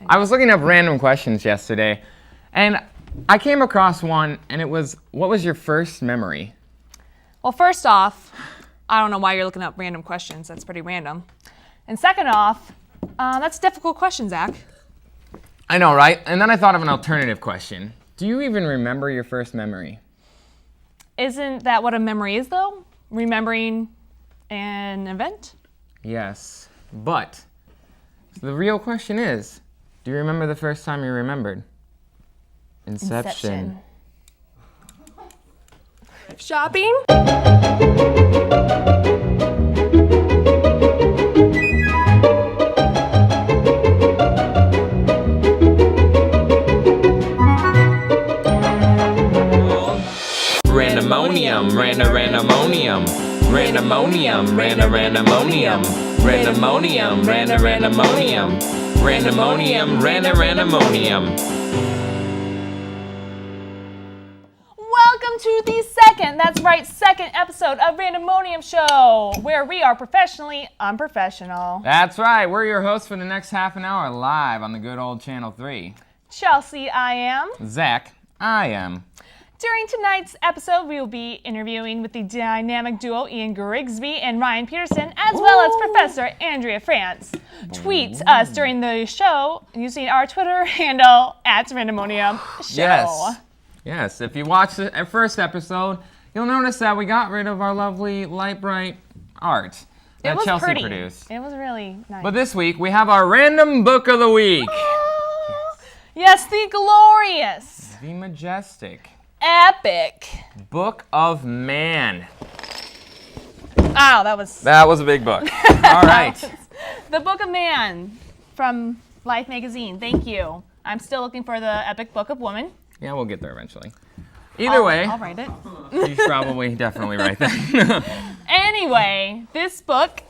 I was looking up random questions yesterday, and I came across one, and it was, what was your first memory? Well, first off, I don't know why you're looking up random questions. That's pretty random. And second off, that's a difficult question, Zach. I know, right? And then I thought of an alternative question. Do you even remember your first memory? Isn't that what a memory is, though? Remembering an event? Yes, but the real question is, do you remember the first time you remembered? Inception. Shopping? Randomonium, randomonium, randomonium, randomonium, randomonium, randomonium, randomonium, randomonium. Welcome to the second episode of Randomonium Show, where we are professionally unprofessional. That's right, we're your hosts for the next half an hour live on the good old Channel 3. Chelsey, I am. Zach, I am. During tonight's episode, we will be interviewing with the dynamic duo Ian Grigsby and Ryan Peterson, as well as Professor Andrea Frantz. Tweet us during the show using our Twitter handle @Randomonium Show. Yes, if you watch the first episode, you'll notice that we got rid of our lovely light bright art that Chelsey pretty. produced. It was really nice. But this week, we have our random book of the week. Yes, the glorious, The majestic epic Book of Man. Wow, that was a big book. All right. The Book of Man from Life magazine. Thank you. I'm still looking for the epic Book of Woman. Yeah, we'll get there eventually. Either way, I'll write it. you should probably definitely write that. Anyway, this book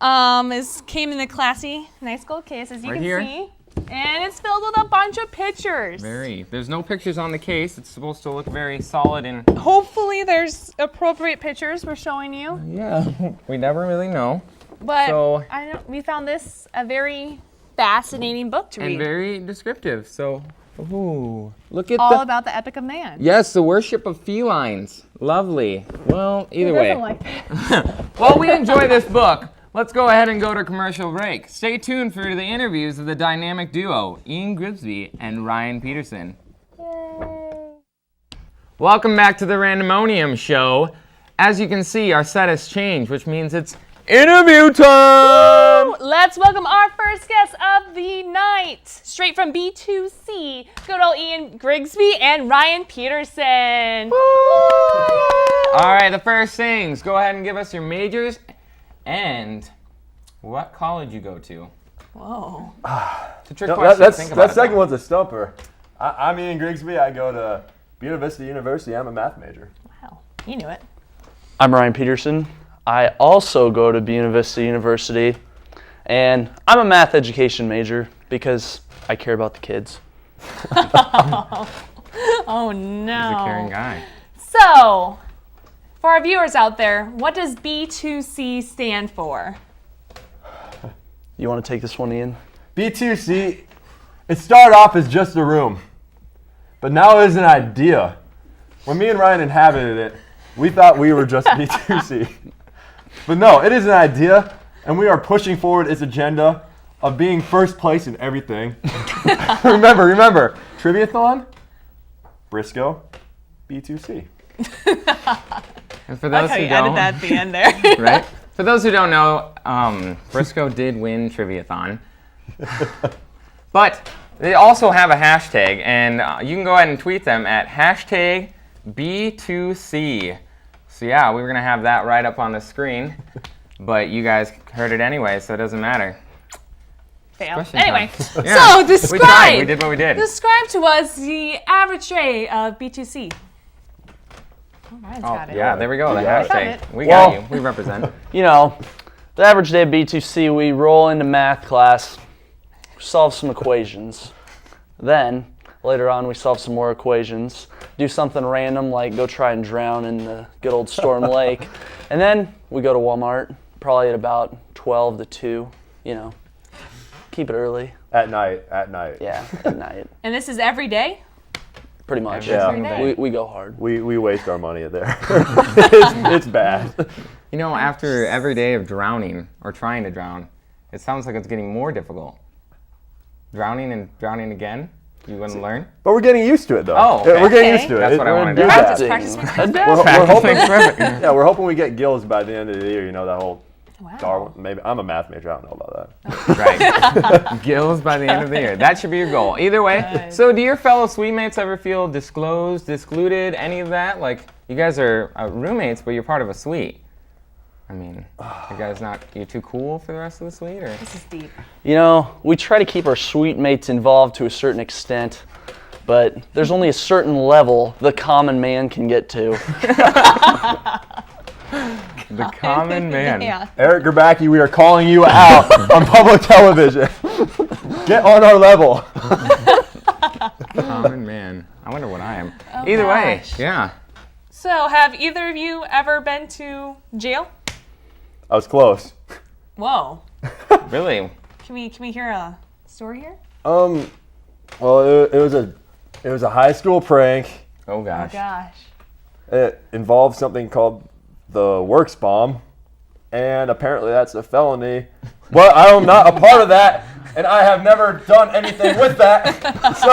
came in a classy, nice gold case, as you Right can here. see. And it's filled with a bunch of pictures. There's no pictures on the case. It's supposed to look very solid and... Hopefully there's appropriate pictures we're showing you. Yeah, we never really know. But So- we found this a very fascinating book to read. And very descriptive, so... Ooh, look at All about the Epic of Man. Yes, the worship of felines. Lovely. Well, either Who way. doesn't like that? While we enjoy this book, let's go ahead and go to commercial break. Stay tuned for the interviews of the dynamic duo, Ian Grigsby and Ryan Peterson. Yay. Welcome back to the Randomonium Show. As you can see, our set has changed, which means it's interview time! Let's welcome our first guest of the night, straight from B2C, good old Ian Grigsby and Ryan Peterson. All right, the first things, go ahead and give us your majors and what college you go to. Whoa. It's a trick question. Think about that it, second though. one's a stumper. I'm Ian Grigsby. I go to University. I'm a math major. Wow, you knew it. I'm Ryan Peterson. I also go to University, and I'm a math education major because I care about the kids. Oh no. He's a caring guy. So, for our viewers out there, what does B2C stand for? You want to take this one, Ian? B2C, it started off as just a room, but now it is an idea. When me and Ryan inhabited it, we thought we were just B2C. But no, it is an idea, and we are pushing forward its agenda of being first place in everything. remember, Triviathon, Briscoe, B2C. And for those That's how who you don't, added that at the end there. right? For those who don't know, Briscoe did win Triviathon. But they also have a hashtag, and you can go ahead and tweet them at hashtag B2C. So yeah, we were going to have that right up on the screen, but you guys heard it anyway, so it doesn't matter. Fail. Question Anyway, time. Yeah, so describe. We tried. We did what we did. Describe to us the average day of B2C. Oh, Ryan's got it. Yeah, there we go, the got it. hashtag. We Well- got you. We represent. You know, the average day at B2C, we roll into math class, solve some equations. Then, later on, we solve some more equations, do something random like go try and drown in the good old Storm Lake. And then we go to Walmart, probably at about 12 to 2, you know. Keep it early. At night. Yeah, at night. And this is every day? Pretty much. Yeah. Every single day. We go hard. We waste our money there. it's bad. You know, after every day of drowning or trying to drown, it sounds like it's getting more difficult. Drowning and drowning again? You wouldn't learn? But we're getting used to it, though. Oh, okay. We're getting used to it. That's what I We're wanted to do do. that. Practice. We're hoping, Perfect. yeah, we're hoping we get gills by the end of the year. You know, that whole Wow. Darwin. Maybe I'm a math major. I don't know about that. Right. Gills by the end of the year. That should be your goal. Either way. Good. So do your fellow suite mates ever feel disclosed, excluded, any of that? Like, you guys are roommates, but you're part of a suite. I mean, you too cool for the rest of the suite? Or? This is deep. You know, we try to keep our suite mates involved to a certain extent, but there's only a certain level the common man can get to. The common man. Yeah. Eric Gerbacki, we are calling you out on public television. Get on our level. Common man. I wonder what I am. Oh, Either way, gosh. yeah. So, have either of you ever been to jail? I was close. Whoa. Really? Can we hear a story here? Well, it was a high school prank. Oh Oh gosh. gosh. It involved something called the works bomb, and apparently that's a felony. Well, I am not a part of that, and I have never done anything with that. So,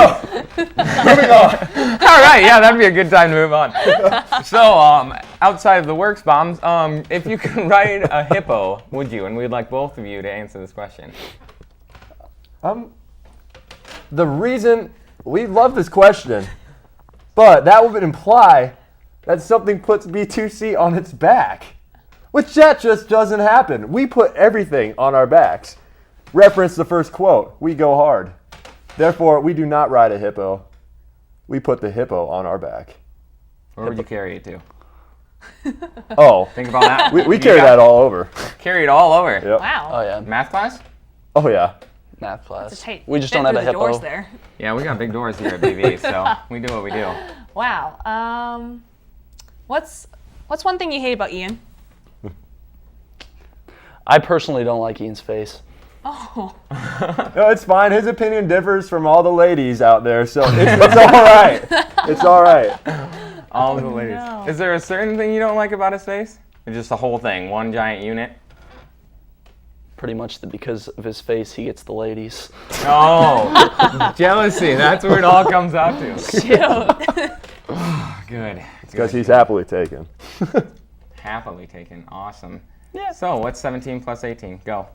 moving on. All right, yeah, that'd be a good time to move on. So, outside of the works bombs, if you could ride a hippo, would you? And we'd like both of you to answer this question. The reason we love this question, but that would imply that something puts B2C on its back, which that just doesn't happen. We put everything on our backs. Reference the first quote, we go hard. Therefore, we do not ride a hippo. We put the hippo on our back. Where would you carry it to? Oh, Think about that. we You carry got- that all over. Carry it all over. Yep. Wow. Oh yeah, Math class? Oh, yeah. math class. It's a tight We just fit don't have a through the hippo. doors there. Yeah, we got big doors here at BV, so we do what we do. Wow. What's one thing you hate about Ian? I personally don't like Ian's face. Oh. No, it's fine. His opinion differs from all the ladies out there, so it's all right. It's all right. All of the ladies. no. Is there a certain thing you don't like about his face? Or just the whole thing, one giant unit? Pretty much because of his face, he gets the ladies. Oh, jealousy. That's where it all comes out to. Shoot. Good. Because he's happily taken. Happily taken. Awesome. Yeah. So, what's 17 plus 18? Go.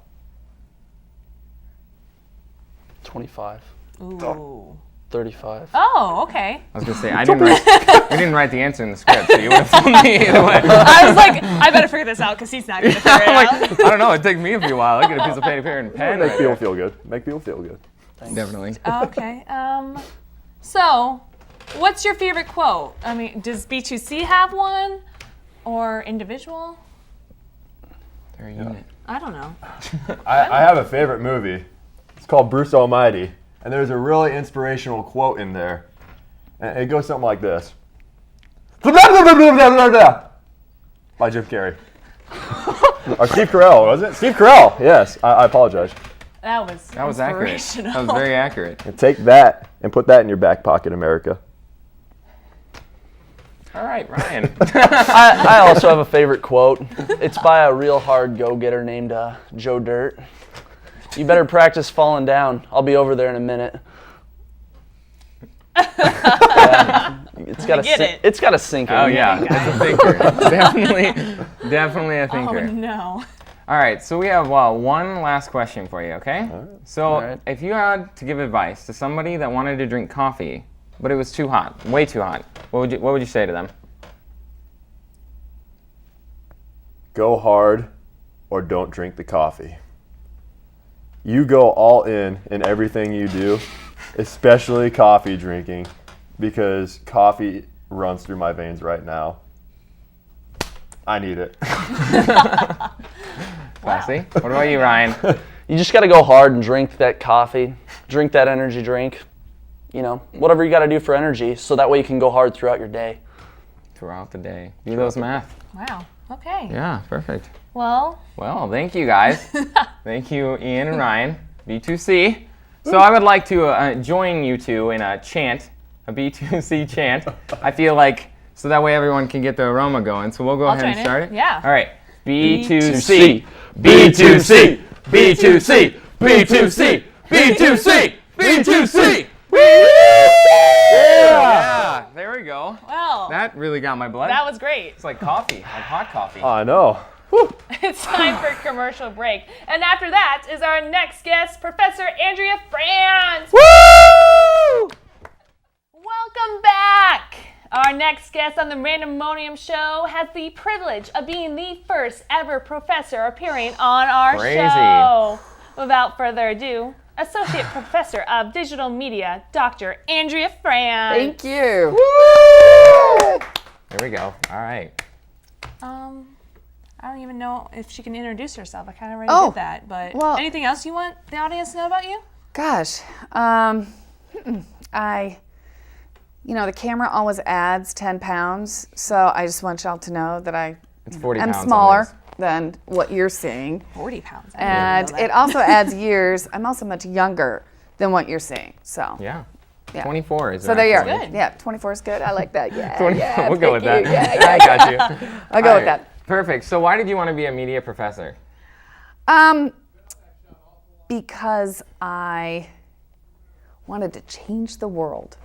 25, Ooh. 35. Oh, okay. I was gonna say we didn't write the answer in the script, so you would have told me either way. I was like, I better figure this out because he's not going to figure it I'm like, out. I don't know. It'd take me a few while. I get a piece of paper and pen. Make right people there. feel good. Make people feel good. Definitely. Okay. So, what's your favorite quote? I mean, does B2C have one, or individual? They're a unit. I don't know. I have a favorite movie. It's called Bruce Almighty, and there's a really inspirational quote in there. And it goes something like this. By Jim Carrey. Or Steve Carell, was it? Steve Carell, yes. I apologize. That was accurate. inspirational. That was very accurate. And take that and put that in your back pocket, America. All right, Ryan. I also have a favorite quote. It's by a real hard go-getter named Joe Dirt. You better practice falling down. I'll be over there in a minute. Yeah, it's got get it. It's got a sink in Oh it. yeah, it's a thinker. Definitely a thinker. Oh no. All right, so we have one last question for you, okay? So All right. if you had to give advice to somebody that wanted to drink coffee, but it was too hot, way too hot, what would you say to them? Go hard or don't drink the coffee. You go all in everything you do, especially coffee drinking, because coffee runs through my veins right now. I need it. Classy. What about you, Ryan? You just got to go hard and drink that coffee, drink that energy drink. You know, whatever you got to do for energy, so that way you can go hard throughout your day. Throughout the day. Do those math. Wow. Okay. Yeah, perfect. Well, Well, thank you guys. Thank you, Ian and Ryan, B2C. So I would like to join you two in a chant, a B2C chant. I feel like, so that way everyone can get the aroma going. So we'll go ahead and start it. Yeah. All right. B2C, B2C, B2C, B2C, B2C, B2C. Yeah, there we go. Well, That really got my blood. that was great. It's like coffee, like hot coffee. I know. Whew. It's time for a commercial break. And after that is our next guest, Professor Andrea Frantz. Woo! Welcome back. Our next guest on the Randomonium show has the privilege of being the first ever professor appearing on our Crazy. show. Without further ado, Associate Professor of Digital Media, Dr. Andrea Frantz. Thank you. There we go. All right. I don't even know if she can introduce herself. I kind of already did that. But well- anything else you want the audience to know about you? Gosh, the camera always adds 10 pounds, so I just want y'all to know that It's 40 I'm pounds. smaller than what you're seeing. 40 pounds. And it also adds years. I'm also much younger than what you're seeing. So Yeah. Yeah. 24 is So there you are. actually- Good. Yeah, 24 is good. I like that. Yeah. 20 yeah, we'll go with that. thank you. Yeah, I got you. I'll go All with right. that. Perfect. So why did you want to be a media professor? Because I wanted to change the world.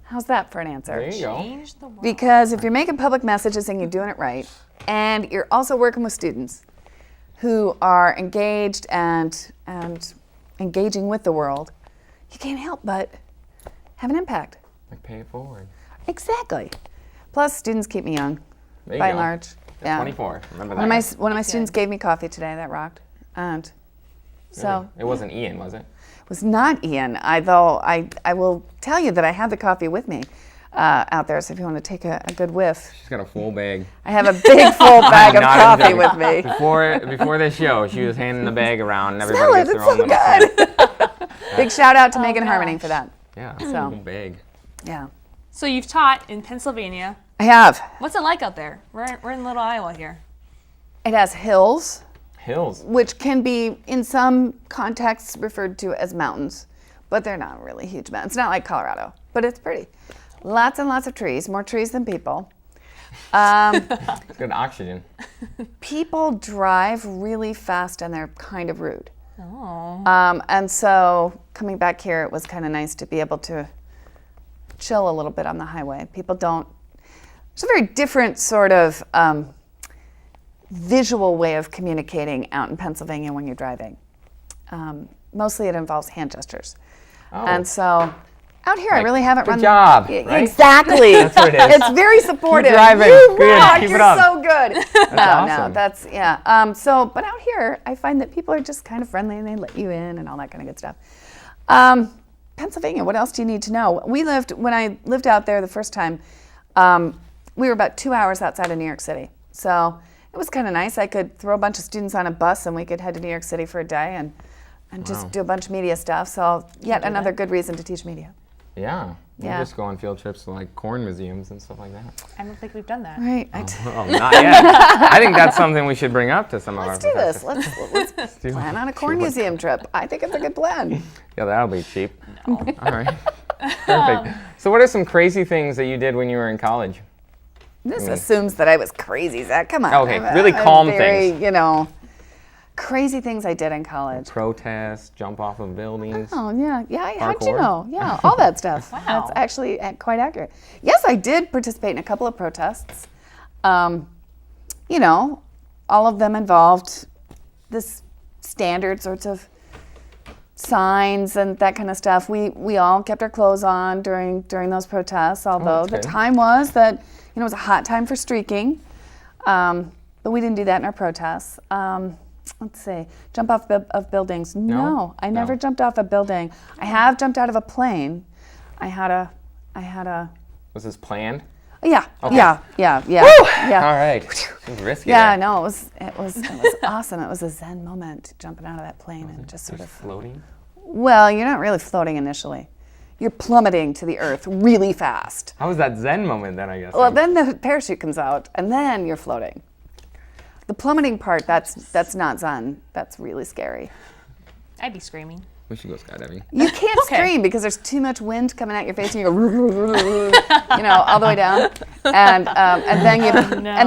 How's that for an answer? There you go. Change the world. Because if you're making public messages and you're doing it right, and you're also working with students who are engaged and engaging with the world, you can't help but have an impact. Like pay it forward. Exactly. Plus, students keep me young, There you by go. and large. Yeah. 24. Remember One that. of my students gave me coffee today. That rocked. And so Really? It wasn't Ian, was it? it was not Ian. I will tell you that I have the coffee with me out there. So if you want to take a good whiff, She's got a full bag. I have a big full bag of Not coffee even with joking. me. Before the show, she was handing the bag around, and Smell everybody it. gets It's their own so little good. Big shout out to Megan gosh. Harmony for that. Yeah, So. full bag. Yeah. So you've taught in Pennsylvania. I have. What's it like out there? We're in Little Iowa here. It has hills, Hills. which can be, in some contexts, referred to as mountains, but they're not really huge mountains. It's not like Colorado, but it's pretty. Lots and lots of trees, more trees than people. It's good oxygen. People drive really fast and they're kind of rude. Oh. And so coming back here, it was kind of nice to be able to chill a little bit on the highway. People don't, it's a very different sort of visual way of communicating out in Pennsylvania when you're driving. Mostly it involves hand gestures. Oh. And so out here, I Like, really haven't good run. job, Yeah, right? Exactly. That's what it is. It's very supportive. driving. You Good. rock. Keep it You're up. so good. No, awesome. that's yeah. But out here, I find that people are just kind of friendly and they let you in and all that kind of good stuff. Pennsylvania. What else do you need to know? When I lived out there the first time. We were about 2 hours outside of New York City, so it was kind of nice. I could throw a bunch of students on a bus and we could head to New York City for a day and just do a bunch of media stuff. So yet another good reason to teach media. Yeah. We Yeah. just go on field trips to like corn museums and stuff like that. I don't think we've done that. Right. Oh, not yet. I think that's something we should bring up to some of Let's our do this. professors. Let's plan on a corn museum trip. I think it's a good plan. Yeah, that'll be cheap. All right. Perfect. So what are some crazy things that you did when you were in college? This assumes that I was crazy, Zach. Come on. Okay, really calm very, things. Crazy things I did in college. Protest, jump off of buildings. Oh, yeah. How'd you Parkour? know? Yeah, all that stuff. Wow. That's actually quite accurate. Yes, I did participate in a couple of protests. All of them involved this standard sorts of signs and that kind of stuff. We all kept our clothes on during those protests, although the good. time was that, it was a hot time for streaking. But we didn't do that in our protests. Let's see, jump off of buildings. No, I never No. jumped off a building. I have jumped out of a plane. I had a, Was this planned? yeah. All Yeah. right. It was risky. Yeah, there. no, it was awesome. It was a zen moment, jumping out of that plane and just sort of. Floating? Well, you're not really floating initially. You're plummeting to the earth really fast. How was that Zen moment then, I guess? Well, then the parachute comes out, and then you're floating. The plummeting part, that's not zen. That's really scary. I'd be screaming. We should go skydiving. You can't scream because there's too much wind coming at your face, and you go, all the way down, and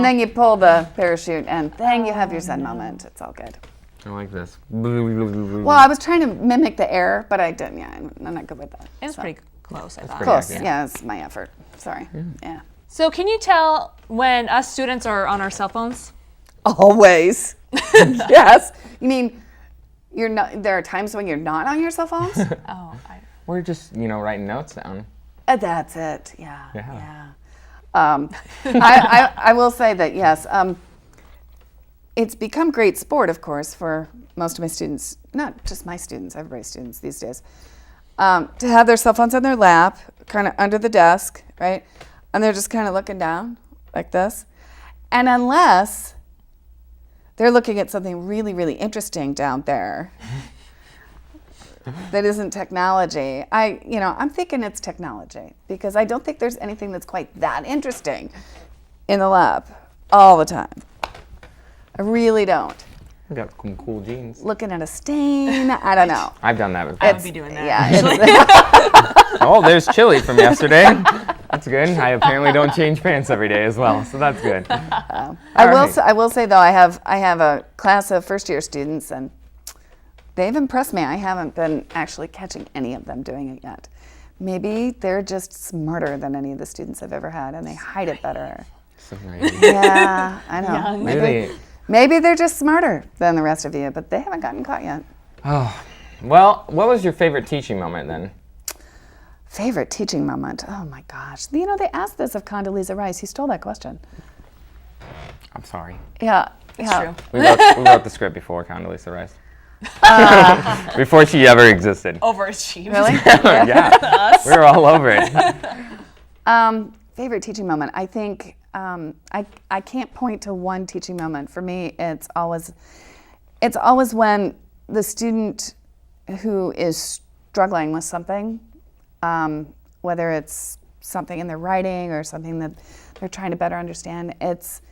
then you pull the parachute, and then you have your Zen moment. It's all good. I like this. Well, I was trying to mimic the air, but I didn't. Yeah, I'm not good with that. It's pretty close, I thought. Close. accurate. Yeah, it's my effort. Sorry. Yeah. So can you tell when us students are on our cell phones? Always. Yes. You mean you're not? There are times when you're not on your cell phones. We're just, writing notes down. That's it. Yeah. Yeah. I will say that yes. It's become great sport, of course, for most of my students. Not just my students, everybody's students these days. To have their cell phones on their lap, kind of under the desk, right? And they're just kind of looking down like this. And unless they're looking at something really, really interesting down there that isn't technology, I'm thinking it's technology because I don't think there's anything that's quite that interesting in the lab all the time. I really don't. We got some cool jeans. Looking at a stain, I don't know. I've done that before. I would be doing that. Yeah, Oh, there's chili from yesterday. That's good. I apparently don't change pants every day as well, so that's good. I will say though, I have a class of first-year students, and they've impressed me. I haven't been actually catching any of them doing it yet. Maybe they're just smarter than any of the students I've ever had, and they hide it better. So naive. Yeah, I know. Really? Maybe they're just smarter than the rest of you, but they haven't gotten caught yet. Oh, well, what was your favorite teaching moment then? Favorite teaching moment? Oh my gosh. They asked this of Condoleezza Rice. He stole that question. I'm sorry. Yeah. True. We wrote the script before Condoleezza Rice. Before she ever existed. Overachieved. Really? Yeah. We were all over it. Favorite teaching moment? I think I can't point to one teaching moment. For me, it's always when the student who is struggling with something, whether it's something in their writing or something that they're trying to better understand, it's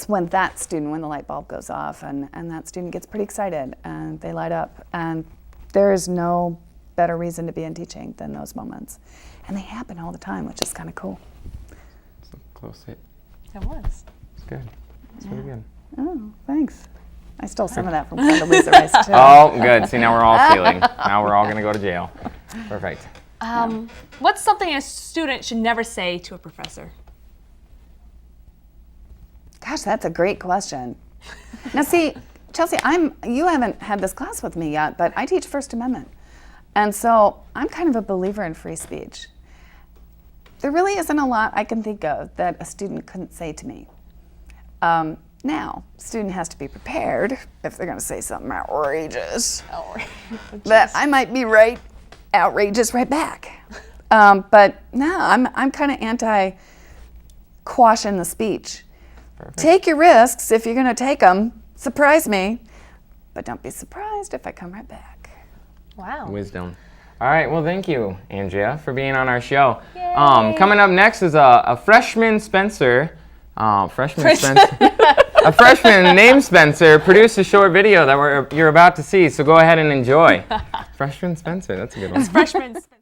when the light bulb goes off and that student gets pretty excited and they light up. And there is no better reason to be in teaching than those moments. And they happen all the time, which is kind of cool. It's a close hit. It was. It's good. It's really good. Oh, thanks. I stole some of that from Condoleezza Rice, too. Oh, good. See, now we're all stealing. Now we're all going to go to jail. Perfect. What's something a student should never say to a professor? Gosh, that's a great question. Now, see, Chelsey, you haven't had this class with me yet, but I teach First Amendment. And so I'm kind of a believer in free speech. There really isn't a lot I can think of that a student couldn't say to me. Now, student has to be prepared if they're going to say something outrageous. That I might be outrageous right back. But no, I'm kind of anti-quashing the speech. Perfect. Take your risks if you're going to take them. Surprise me, but don't be surprised if I come right back. Wow. Wisdom. All right, well, thank you, Andrea, for being on our show. Coming up next is a freshman Spencer. A freshman named Spencer produced a short video that you're about to see, so go ahead and enjoy. Freshman Spencer, that's a good one. Freshman Spencer.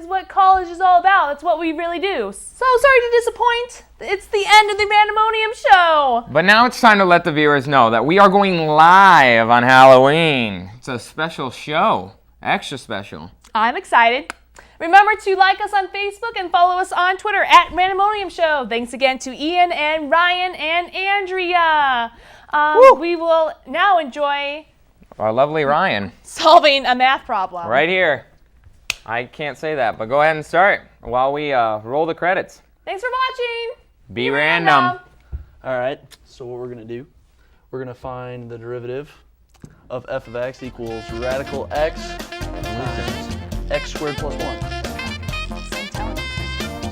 is what college is all about. That's what we really do. So sorry to disappoint. It's the end of the Randomonium show. But now it's time to let the viewers know that we are going live on Halloween. It's a special show. Extra special. I'm excited. Remember to like us on Facebook and follow us on Twitter at Randomonium Show. Thanks again to Ian and Ryan and Andrea. We will now enjoy Our lovely Ryan. solving a math problem. Right here. I can't say that, but go ahead and start while we roll the credits. Thanks for watching. Be random. All right, so what we're going to do, we're going to find the derivative of f of x equals radical x times x squared plus 1.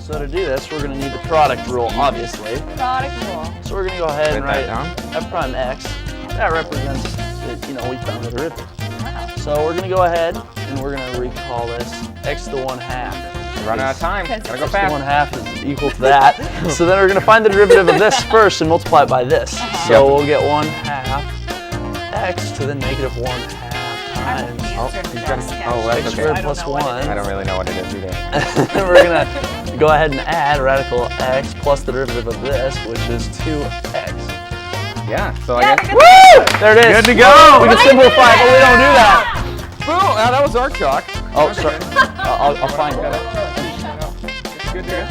So to do this, we're going to need the product rule, obviously. Product rule. So we're going to go ahead and Write write that f prime x. That represents that, we found the derivative. Wow. So we're going to go ahead and we're going to recall this x to the 1/2. Running out of time. Because Gotta go it's The fast. 1/2 is equal to that. So then we're going to find the derivative of this first and multiply it by this. So we'll get 1/2 x to the negative 1/2 I don't times know the answer to he's that gonna- sketch. oh, that's x okay. squared I don't plus know what it 1. I don't really know what it is either. And we're going to go ahead and add radical x plus the derivative of this, which is 2x. Yeah, so I Yeah, guess. we're good. There it is. Good to go. We can simplify, but we don't do that. Boom! Oh, that was our chalk. Oh, sorry. I'll find it. Good to go.